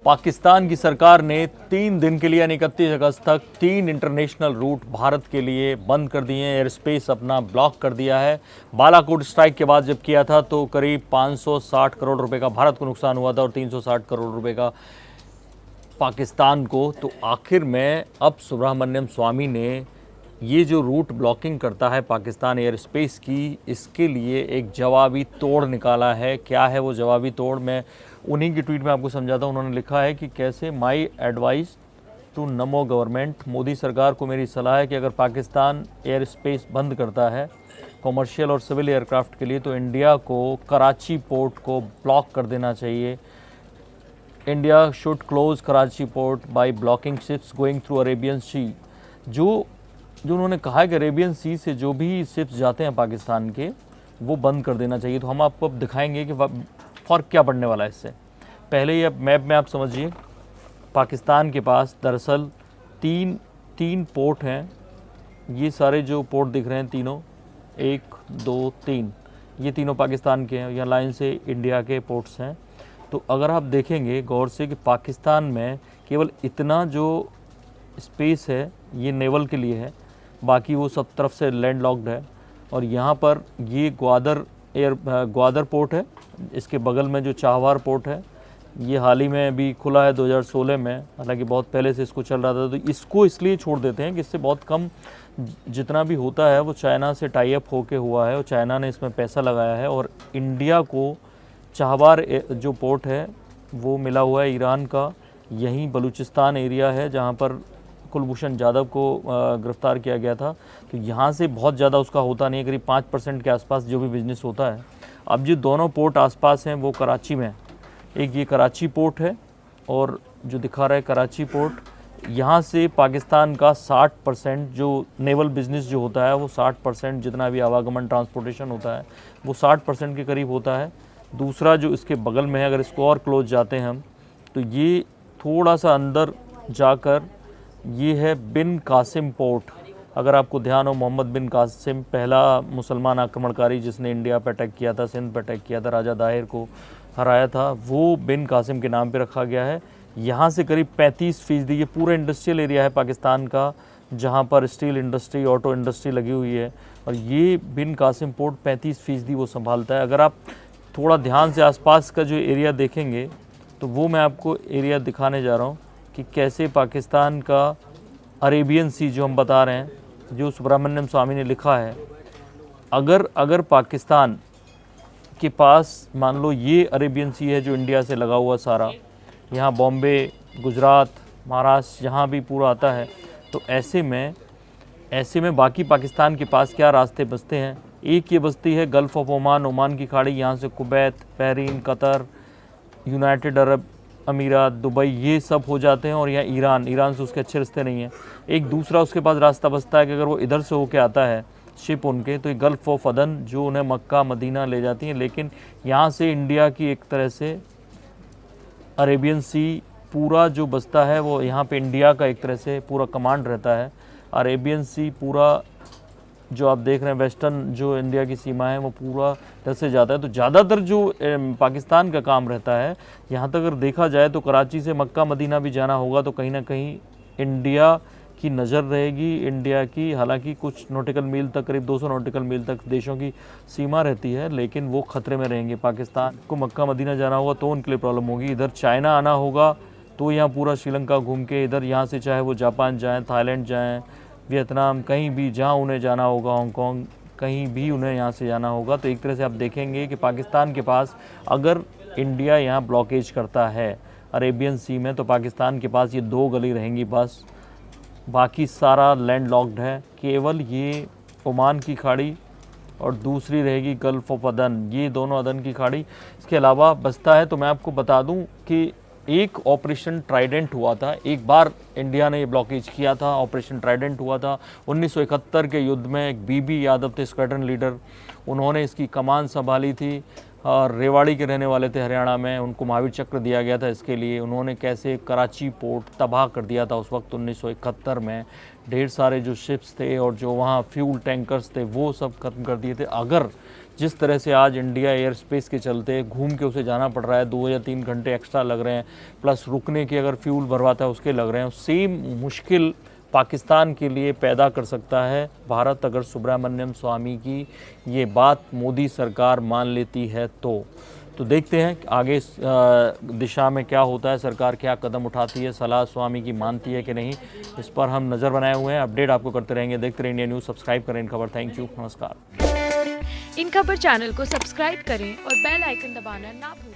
पाकिस्तान की सरकार ने 3 दिन के लिए यानी 31 अगस्त तक 3 इंटरनेशनल रूट भारत के लिए बंद कर दिए हैं। एयर स्पेस अपना ब्लॉक कर दिया है। बालाकोट स्ट्राइक के बाद जब किया था तो करीब 560 करोड़ रुपए का भारत को नुकसान हुआ था और 360 करोड़ रुपए का पाकिस्तान को। तो आखिर में अब सुब्रमण्यम स्वामी ने ये जो रूट ब्लॉकिंग करता है पाकिस्तान एयर स्पेस की, इसके लिए एक जवाबी तोड़ निकाला है। क्या है वो जवाबी तोड़, मैं उन्हीं की ट्वीट में आपको समझाता हूँ। उन्होंने लिखा है कि कैसे my advice to NaMo government, Modi सरकार को मेरी सलाह है कि अगर पाकिस्तान एयर स्पेस बंद करता है कॉमर्शियल और सिविल एयरक्राफ्ट के लिए तो इंडिया को कराची पोर्ट को ब्लॉक कर देना चाहिए। India should close Karachi port by blocking ships going through Arabian sea. जो उन्होंने कहा है कि अरेबियन सी से जो भी शिप्स जाते हैं पाकिस्तान के, वो बंद कर देना चाहिए। तो हम आपको अब दिखाएंगे कि फ़र्क क्या पड़ने वाला है इससे। पहले ये मैप में आप समझिए, पाकिस्तान के पास दरअसल तीन पोर्ट हैं। ये सारे जो पोर्ट दिख रहे हैं तीनों, 1 2 3, ये तीनों पाकिस्तान के हैं। यहाँ लाइन से इंडिया के पोर्ट्स हैं। तो अगर आप देखेंगे गौर से कि पाकिस्तान में केवल इतना जो स्पेस है ये नेवल के लिए है, बाकी वो सब तरफ से लैंड लॉक्ड है। और यहाँ पर ये ग्वादर पोर्ट है, इसके बगल में जो चाहवार पोर्ट है ये हाल ही में अभी खुला है 2016 में, हालांकि बहुत पहले से इसको चल रहा था। तो इसको इसलिए छोड़ देते हैं कि इससे बहुत कम जितना भी होता है वो चाइना से टाई अप होके हुआ है और चाइना ने इसमें पैसा लगाया है। और इंडिया को चाहवार जो पोर्ट है वो मिला हुआ है ईरान का। यहीं बलूचिस्तान एरिया है जहाँ पर कुलभूषण जाधव को गिरफ्तार किया गया था। तो यहाँ से बहुत ज़्यादा उसका होता नहीं है, करीब 5% के आसपास जो भी बिजनेस होता है। अब जो दोनों पोर्ट आसपास हैं वो कराची में, एक ये कराची पोर्ट है और जो दिखा रहा है कराची पोर्ट, यहाँ से पाकिस्तान का 60% जो नेवल बिजनेस जो होता है वो 60% जितना भी आवागमन ट्रांसपोर्टेशन होता है वो 60% के करीब होता है। दूसरा जो इसके बगल में है, अगर इसको और क्लोज जाते हैं हम तो ये थोड़ा सा अंदर जाकर ये है बिन कासिम पोर्ट। अगर आपको ध्यान हो, मोहम्मद बिन कासिम पहला मुसलमान आक्रमणकारी जिसने इंडिया पर अटैक किया था, सिंध पर अटैक किया था, राजा दाहिर को हराया था, वो बिन कासिम के नाम पे रखा गया है। यहाँ से करीब 35% ये पूरा इंडस्ट्रियल एरिया है पाकिस्तान का, जहाँ पर स्टील इंडस्ट्री, ऑटो इंडस्ट्री लगी हुई है। और ये बिन कासिम पोर्ट 35% वो संभालता है। अगर आप थोड़ा ध्यान से आसपास का जो एरिया देखेंगे तो वो मैं आपको एरिया दिखाने जा रहा हूँ कि कैसे पाकिस्तान का अरेबियन सी जो हम बता रहे हैं, जो सुब्रमण्यम स्वामी ने लिखा है, अगर पाकिस्तान के पास मान लो ये अरेबियन सी है जो इंडिया से लगा हुआ सारा, यहाँ बॉम्बे, गुजरात, महाराष्ट्र जहाँ भी पूरा आता है, तो ऐसे में बाकी पाकिस्तान के पास क्या रास्ते बचते हैं। एक ये बस्ती है गल्फ़ ऑफ ओमान, ओमान की खाड़ी, यहाँ से Kuwait, Bahrain, Qatar, United Arab अमीरात, दुबई, ये सब हो जाते हैं। और यहाँ ईरान से उसके अच्छे रिश्ते नहीं हैं। एक दूसरा उसके पास रास्ता बचता है कि अगर वो इधर से होके आता है शिप उनके, तो ये गल्फ़ ऑफ अदन जो उन्हें मक्का मदीना ले जाती हैं। लेकिन यहाँ से इंडिया की एक तरह से अरेबियन सी पूरा जो बचता है वो यहाँ पे इंडिया का एक तरह से पूरा कमांड रहता है। अरेबियन सी पूरा जो आप देख रहे हैं वेस्टर्न जो इंडिया की सीमा है वो पूरा इधर से जाता है। तो ज़्यादातर जो पाकिस्तान का काम रहता है, यहाँ तक अगर देखा जाए तो कराची से मक्का मदीना भी जाना होगा तो कहीं ना कहीं इंडिया की नज़र रहेगी। इंडिया की हालांकि कुछ नॉटिकल मील तक, करीब 200 नॉटिकल मील तक देशों की सीमा रहती है, लेकिन वो ख़तरे में रहेंगे। पाकिस्तान को मक्का मदीना जाना होगा तो उनके लिए प्रॉब्लम होगी। इधर चाइना आना होगा तो यहाँ पूरा श्रीलंका घूम के इधर यहाँ से चाहे वो जापान जाएँ, थाईलैंड जाएँ, वियतनाम, कहीं भी जहाँ उन्हें जाना होगा, हांगकॉन्ग, कहीं भी उन्हें यहाँ से जाना होगा। तो एक तरह से आप देखेंगे कि पाकिस्तान के पास अगर इंडिया यहाँ ब्लॉकेज करता है अरेबियन सी में, तो पाकिस्तान के पास ये 2 गली रहेंगी बस, बाकी सारा लैंड लॉक्ड है। केवल ये ओमान की खाड़ी और दूसरी रहेगी गल्फ़ ऑफ अदन, ये दोनों अदन की खाड़ी इसके अलावा बचता है। तो मैं आपको बता दूं कि एक ऑपरेशन ट्राइडेंट हुआ था, एक बार इंडिया ने ये ब्लॉकेज किया था, ऑपरेशन ट्राइडेंट हुआ था 1971 के युद्ध में। एक बीबी यादव थे स्क्वाड्रन लीडर, उन्होंने इसकी कमान संभाली थी और रेवाड़ी के रहने वाले थे हरियाणा में, उनको महावीर चक्र दिया गया था इसके लिए। उन्होंने कैसे कराची पोर्ट तबाह कर दिया था उस वक्त 1971 में। ढेर सारे जो शिप्स थे और जो वहाँ फ्यूल टैंकर्स थे वो सब खत्म कर दिए थे। अगर जिस तरह से आज इंडिया एयर स्पेस के चलते घूम के उसे जाना पड़ रहा है, 2 या 3 घंटे एक्स्ट्रा लग रहे हैं, प्लस रुकने के अगर फ्यूल भरवाता है उसके लग रहे हैं, सेम मुश्किल पाकिस्तान के लिए पैदा कर सकता है भारत अगर सुब्रमण्यम स्वामी की ये बात मोदी सरकार मान लेती है तो देखते हैं आगे इस दिशा में क्या होता है, सरकार क्या कदम उठाती है, सलाह स्वामी की मानती है कि नहीं, इस पर हम नज़र बनाए हुए हैं। अपडेट आपको करते रहेंगे, देखते रहिए इंडिया न्यूज़। सब्सक्राइब करें इन खबर। थैंक यू, नमस्कार। इन खबर चैनल को सब्सक्राइब करें और बेल आइकन दबाना ना भूलें।